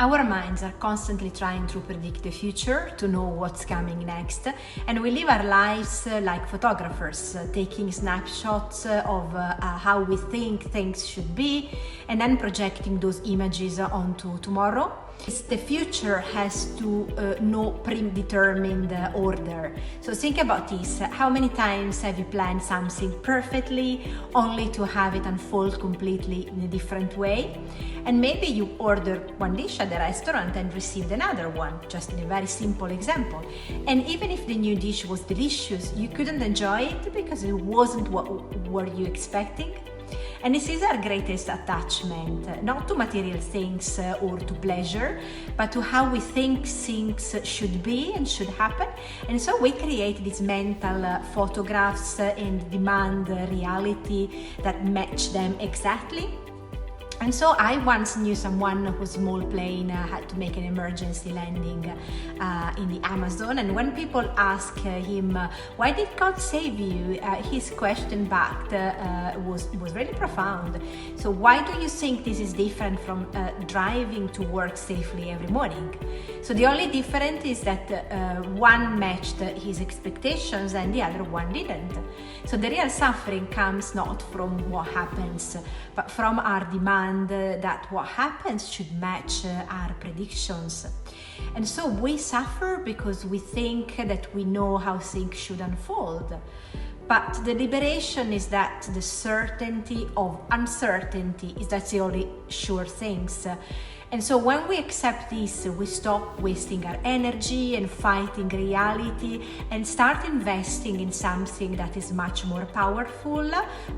Our minds are constantly trying to predict the future, to know what's coming next, and we live our lives like photographers, taking snapshots of how we think things should be, and then projecting those images onto tomorrow. The future has no predetermined order. So think about this. How many times have you planned something perfectly only to have it unfold completely in a different way? And maybe you ordered one dish at the restaurant and received another one, just in a very simple example. And even if the new dish was delicious, you couldn't enjoy it because it wasn't what were you expecting. And this is our greatest attachment, not to material things or to pleasure, but to how we think things should be and should happen. And so we create these mental photographs and demand reality that match them exactly. And so I once knew someone whose small plane had to make an emergency landing in the Amazon. And when people ask him, why did God save you? His question back was really profound. So why do you think this is different from driving to work safely every morning? So the only difference is that one matched his expectations and the other one didn't. So the real suffering comes not from what happens, but from our demand that what happens should match our predictions. And so we suffer because we think that we know how things should unfold. But the liberation is that the certainty of uncertainty is that's the only sure things. And so when we accept this, we stop wasting our energy and fighting reality and start investing in something that is much more powerful,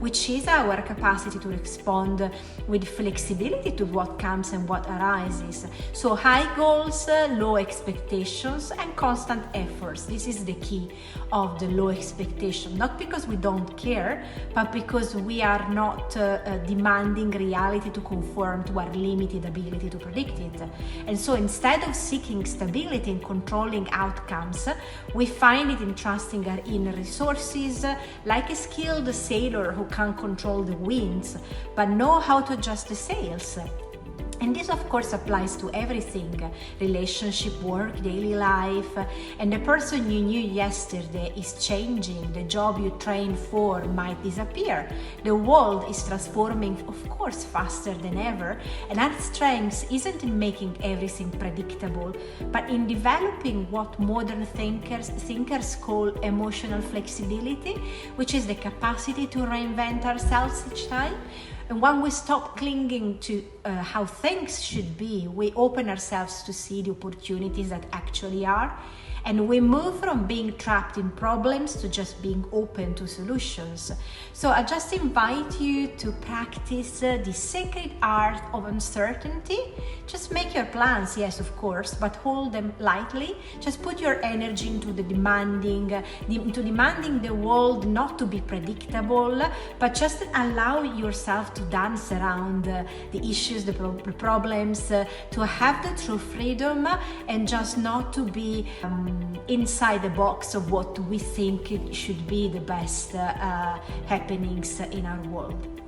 which is our capacity to respond with flexibility to what comes and what arises. So high goals, low expectations, and constant efforts. This is the key of the low expectation, not because we don't care, but because we are not demanding reality to conform to our limited ability to predict it. And so instead of seeking stability and controlling outcomes, we find it in trusting our inner resources, like a skilled sailor who can't control the winds, but know how to adjust the sails. And this, of course, applies to everything: relationship, work, daily life. And the person you knew yesterday is changing. The job you trained for might disappear. The world is transforming, of course, faster than ever. And our strength isn't in making everything predictable, but in developing what modern thinkers call emotional flexibility, which is the capacity to reinvent ourselves each time. And when we stop clinging to how things should be, we open ourselves to see the opportunities that actually are. And we move from being trapped in problems to just being open to solutions. So I just invite you to practice the sacred art of uncertainty. Just make your plans, yes, of course, but hold them lightly. Just put your energy into demanding the world not to be predictable, but just allow yourself to dance around the issues, the problems, to have the true freedom, and just not to be inside the box of what we think it should be the best happenings in our world.